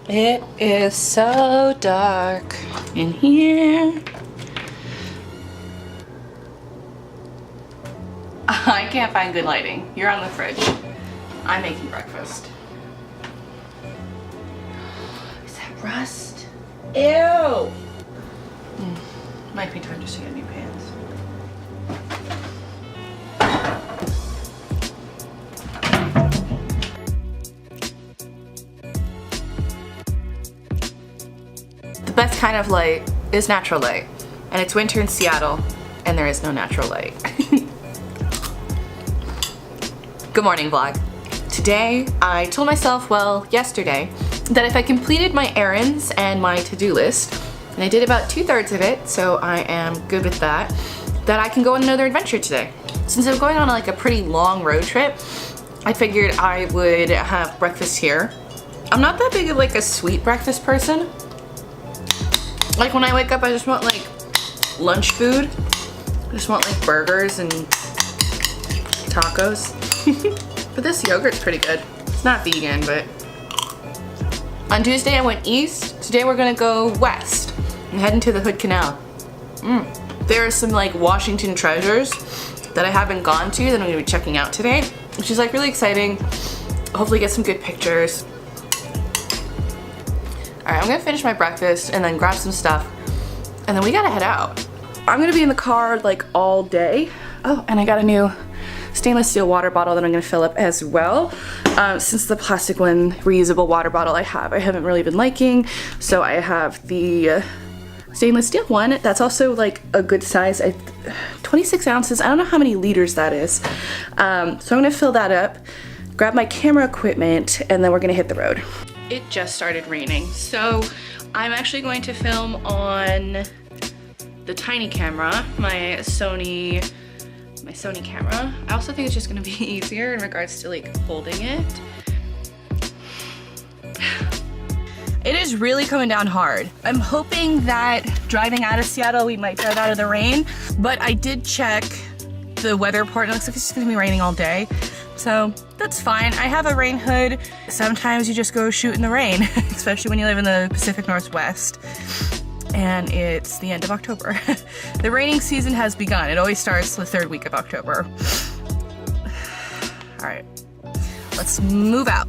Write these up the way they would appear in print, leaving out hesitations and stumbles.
It is so dark in here. I can't find good lighting. You're on the fridge. I'm making breakfast. Is that rust? Ew! Might be time just to get new pants. The best kind of light is natural light. And it's winter in Seattle, and there is no natural light. Good morning, vlog. Today, I told myself, well, yesterday, that if I completed my errands and my to-do list, and I did about 2/3 of it, so I am good with that I can go on another adventure today. Since I'm going on like a pretty long road trip, I figured I would have breakfast here. I'm not that big of like a sweet breakfast person. Like when I wake up, I just want like lunch food. I just want like burgers and tacos. But this yogurt's pretty good. It's not vegan, but. On Tuesday I went east. Today we're gonna go west. I'm heading to the Hood Canal. There are some like Washington treasures that I haven't gone to that I'm gonna be checking out today, which is like really exciting. Hopefully get some good pictures. Alright, I'm gonna finish my breakfast and then grab some stuff, and then we gotta head out. I'm gonna be in the car like all day. Oh, and I got a new stainless steel water bottle that I'm gonna fill up as well. Since the plastic one, reusable water bottle I haven't really been liking, so I have the stainless steel one. That's also like a good size, 26 ounces. I don't know how many liters that is. So I'm gonna fill that up, grab my camera equipment, and then we're gonna hit the road. It just started raining, so I'm actually going to film on the tiny camera, my Sony camera. I also think it's just gonna be easier in regards to like holding it. It is really coming down hard. I'm hoping that driving out of Seattle, we might drive out of the rain, but I did check the weather report and it looks like it's just gonna be raining all day. So that's fine. I have a rain hood. Sometimes you just go shoot in the rain, especially when you live in the Pacific Northwest. And it's the end of October. The raining season has begun. It always starts the 3rd week of October. All right, let's move out.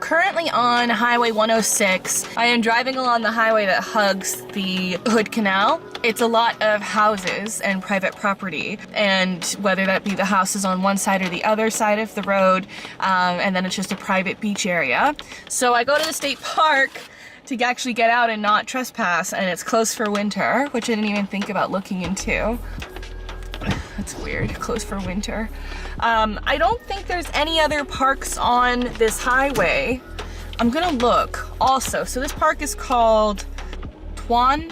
Currently on Highway 106. I am driving along the highway that hugs the Hood Canal. It's a lot of houses and private property, and whether that be the houses on one side or the other side of the road, and then it's just a private beach area. So I go to the state park to actually get out and not trespass, and it's closed for winter, which I didn't even think about looking into. That's weird, closed for winter. I don't think there's any other parks on this highway. I'm gonna look also. So this park is called Twano?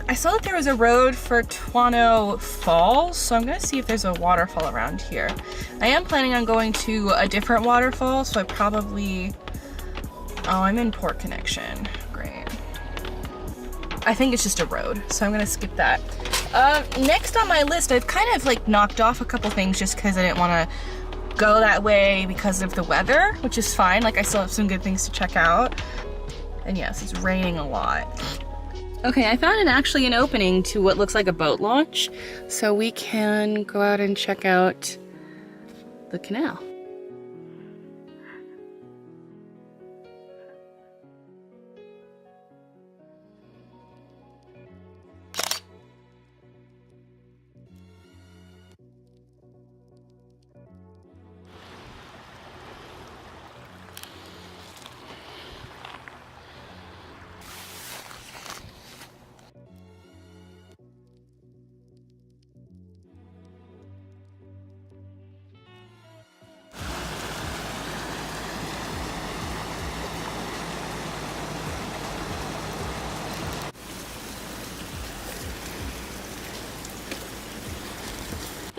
I saw that there was a road for Twano Falls, so I'm gonna see if there's a waterfall around here. I am planning on going to a different waterfall, so I probably, oh, I'm in Port Connection, great. I think it's just a road, so I'm gonna skip that. Next on my list, I've kind of like knocked off a couple things just because I didn't want to go that way because of the weather, which is fine. Like I still have some good things to check out. And yes, it's raining a lot. Okay, I found actually an opening to what looks like a boat launch, so we can go out and check out the canal.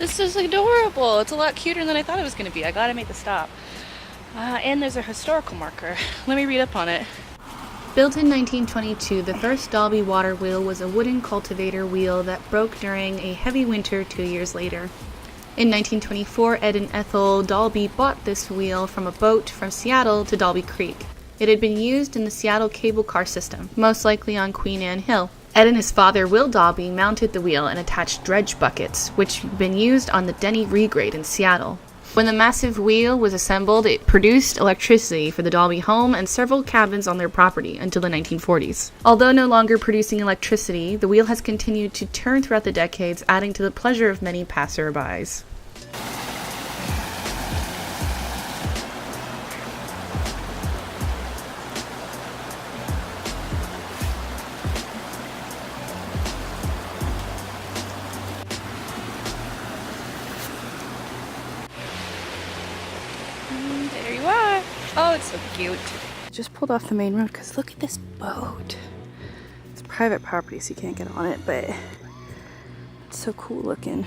This is adorable. It's a lot cuter than I thought it was going to be. I'm glad I made the stop. And there's a historical marker. Let me read up on it. Built in 1922, the first Dalby water wheel was a wooden cultivator wheel that broke during a heavy winter 2 years later. In 1924, Ed and Ethel Dalby bought this wheel from a boat from Seattle to Dalby Creek. It had been used in the Seattle cable car system, most likely on Queen Anne Hill. Ed and his father, Will Dalby, mounted the wheel and attached dredge buckets, which had been used on the Denny regrade in Seattle. When the massive wheel was assembled, it produced electricity for the Dalby home and several cabins on their property until the 1940s. Although no longer producing electricity, the wheel has continued to turn throughout the decades, adding to the pleasure of many passerbys. There you are. Oh, it's so cute. Just pulled off the main road because look at this boat. It's private property, so you can't get on it, but it's so cool looking.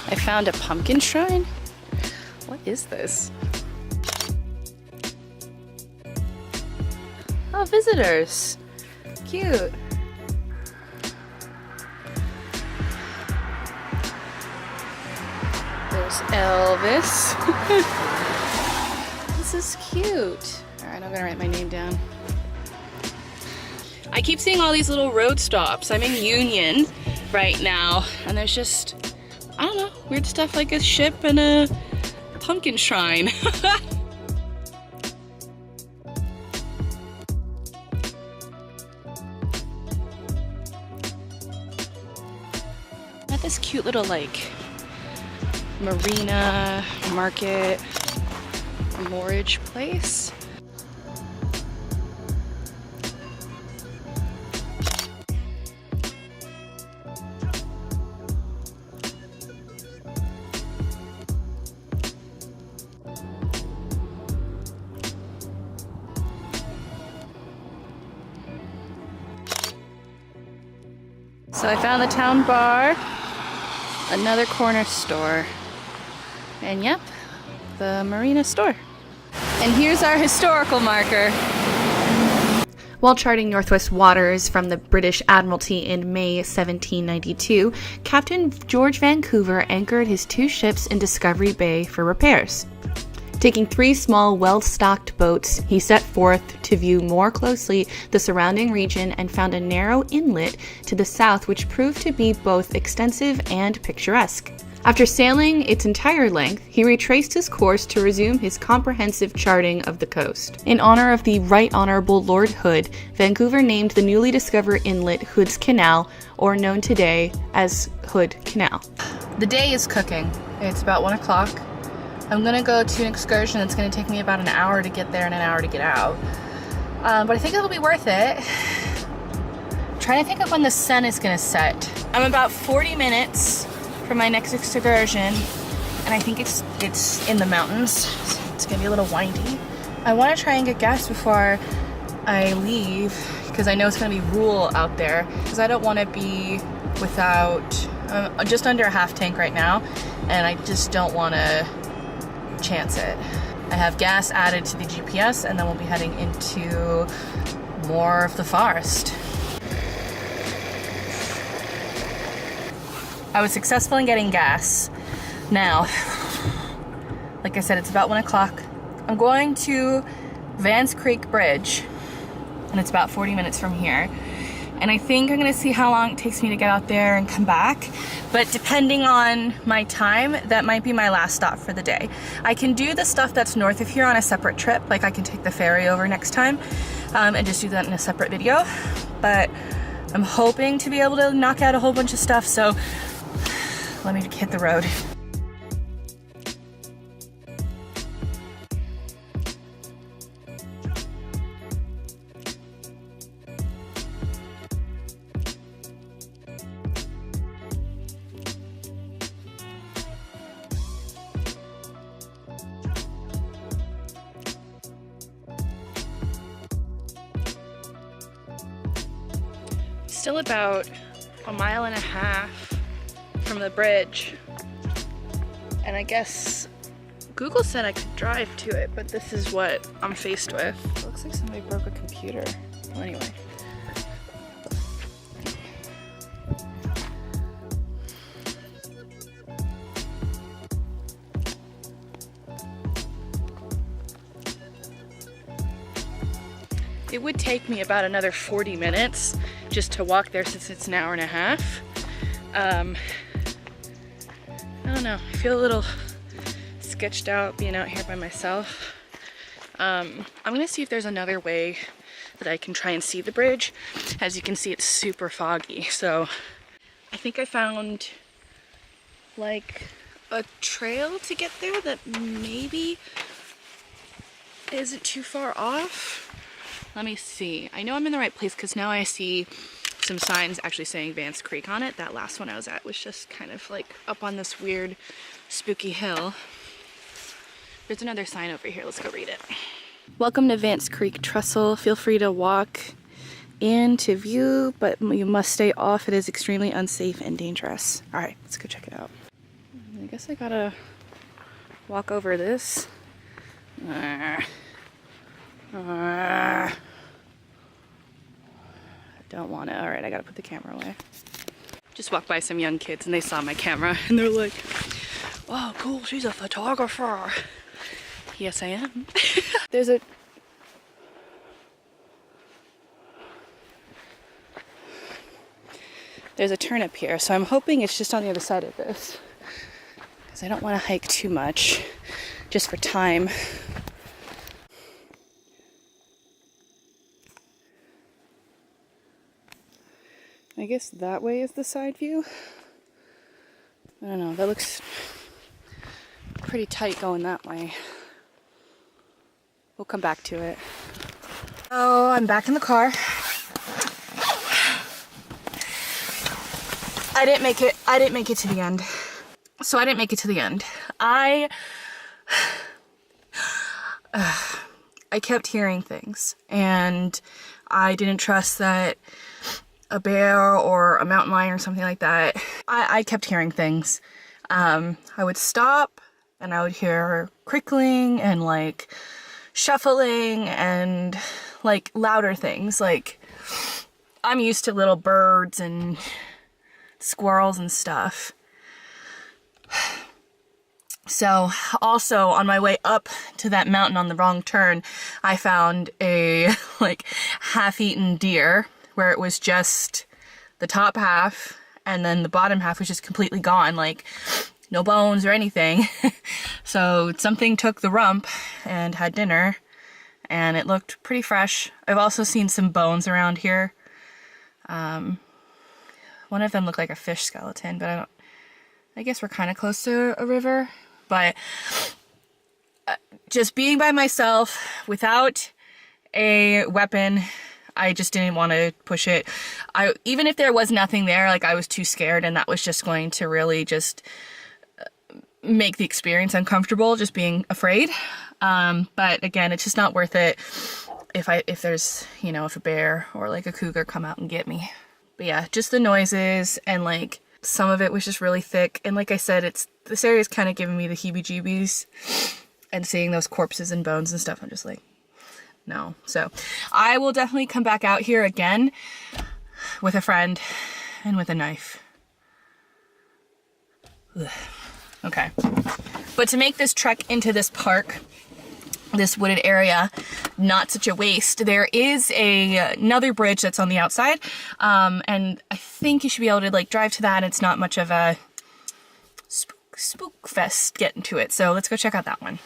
I found a pumpkin shrine. What is this? Oh, visitors. Cute. There's Elvis. This is cute. Alright, I'm gonna write my name down. I keep seeing all these little road stops. I'm in Union right now, and there's just, I don't know, weird stuff like a ship and a pumpkin shrine. Got this cute little like marina, market, moorage place. So I found the town bar, another corner store, and yep, the marina store. And here's our historical marker. While charting Northwest waters from the British Admiralty in May 1792, Captain George Vancouver anchored his 2 ships in Discovery Bay for repairs. Taking 3 small, well-stocked boats, he set forth to view more closely the surrounding region and found a narrow inlet to the south which proved to be both extensive and picturesque. After sailing its entire length, he retraced his course to resume his comprehensive charting of the coast. In honor of the Right Honorable Lord Hood, Vancouver named the newly discovered inlet Hood's Canal, or known today as Hood Canal. The day is cooking. It's about 1 o'clock. I'm gonna go to an excursion that's gonna take me about an hour to get there and an hour to get out. But I think it'll be worth it. I'm trying to think of when the sun is gonna set. I'm about 40 minutes from my next excursion, and I think it's in the mountains, so it's gonna be a little windy. I wanna try and get gas before I leave, because I know it's gonna be rural out there, because I don't wanna be without, just under a half tank right now, and I just don't wanna chance it. I have gas added to the GPS, and then we'll be heading into more of the forest. I was successful in getting gas. Now, like I said, it's about 1 o'clock. I'm going to Vance Creek Bridge, and it's about 40 minutes from here. And I think I'm gonna see how long it takes me to get out there and come back. But depending on my time, that might be my last stop for the day. I can do the stuff that's north of here on a separate trip. Like I can take the ferry over next time and just do that in a separate video. But I'm hoping to be able to knock out a whole bunch of stuff, so let me hit the road. still about 1.5 miles from the bridge. And I guess Google said I could drive to it, but this is what I'm faced with. It looks like somebody broke a computer. Well, anyway. It would take me about another 40 minutes just to walk there since it's an 1.5 hours. I don't know, I feel a little sketched out being out here by myself. I'm gonna see if there's another way that I can try and see the bridge. As you can see, it's super foggy. So I think I found like a trail to get there that maybe isn't too far off. Let me see. I know I'm in the right place because now I see some signs actually saying Vance Creek on it. That last one I was at was just kind of like up on this weird spooky hill. There's another sign over here. Let's go read it. Welcome to Vance Creek, Trestle. Feel free to walk in to view, but you must stay off. It is extremely unsafe and dangerous. All right, let's go check it out. I guess I gotta walk over this. I don't want to. All right, I gotta put the camera away. Just walked by some young kids and they saw my camera and they're like, "Wow, cool, she's a photographer." Yes, I am. There's a turnip here, so I'm hoping it's just on the other side of this because I don't want to hike too much just for time. I guess that way is the side view. I don't know, that looks pretty tight going that way. We'll come back to it. Oh, I'm back in the car. I didn't make it to the end. So I didn't make it to the end. I kept hearing things and I didn't trust that a bear or a mountain lion or something like that. I kept hearing things. I would stop and I would hear crickling and like shuffling and like louder things. Like I'm used to little birds and squirrels and stuff. So also on my way up to that mountain on the wrong turn, I found a like half-eaten deer where it was just the top half and then the bottom half was just completely gone, like no bones or anything. So something took the rump and had dinner and it looked pretty fresh. I've also seen some bones around here. One of them looked like a fish skeleton, but I guess we're kind of close to a river. But just being by myself without a weapon, I just didn't want to push it. Even if there was nothing there, like I was too scared and that was just going to really just make the experience uncomfortable, just being afraid. But again, it's just not worth it if there's, you know, if a bear or like a cougar come out and get me. But yeah, just the noises and like some of it was just really thick. And like I said, this area is kind of giving me the heebie-jeebies, and seeing those corpses and bones and stuff, I'm just like, no. So I will definitely come back out here again with a friend and with a knife. Ugh. Okay. But to make this trek into this park, this wooded area, not such a waste, there is another bridge that's on the outside, and I think you should be able to like drive to that. It's not much of a spook fest getting to it, so let's go check out that one.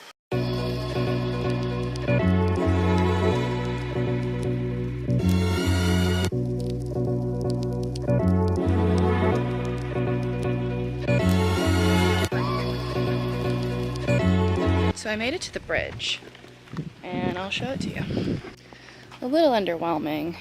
So I made it to the bridge, and I'll show it to you. A little underwhelming.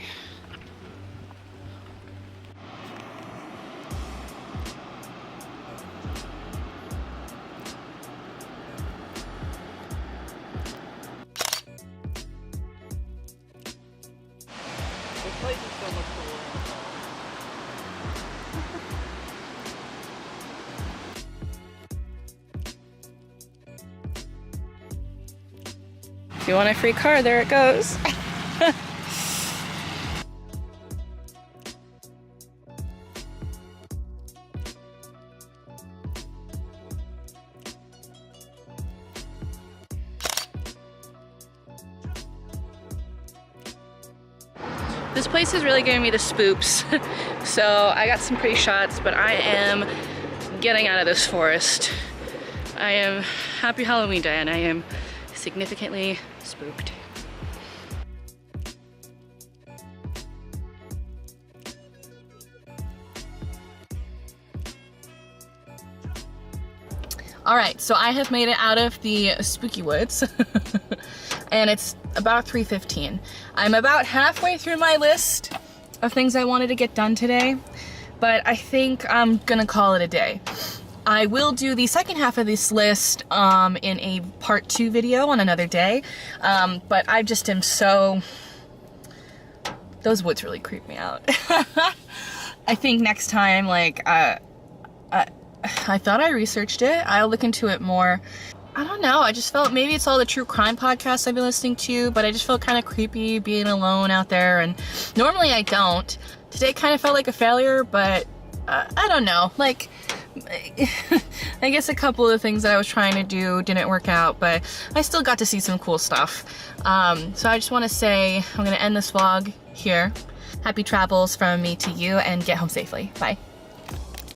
This place is so much cooler. If you want a free car, there it goes. This place is really giving me the spoops. So I got some pretty shots, but I am getting out of this forest. I am happy Halloween Day and I am significantly spooked. All right, so I have made it out of the spooky woods and it's about 3:15. I'm about halfway through my list of things I wanted to get done today, but I think I'm gonna call it a day. I will do the second half of this list in a part 2 video on another day, but I just am so... Those woods really creep me out. I think next time, like, I thought I researched it. I'll look into it more. I don't know, I just felt maybe it's all the true crime podcasts I've been listening to, but I just felt kind of creepy being alone out there, and normally I don't. Today kind of felt like a failure, but I don't know, like, I guess a couple of the things that I was trying to do didn't work out, but I still got to see some cool stuff. So I just want to say I'm going to end this vlog here. Happy travels from me to you, and get home safely. Bye.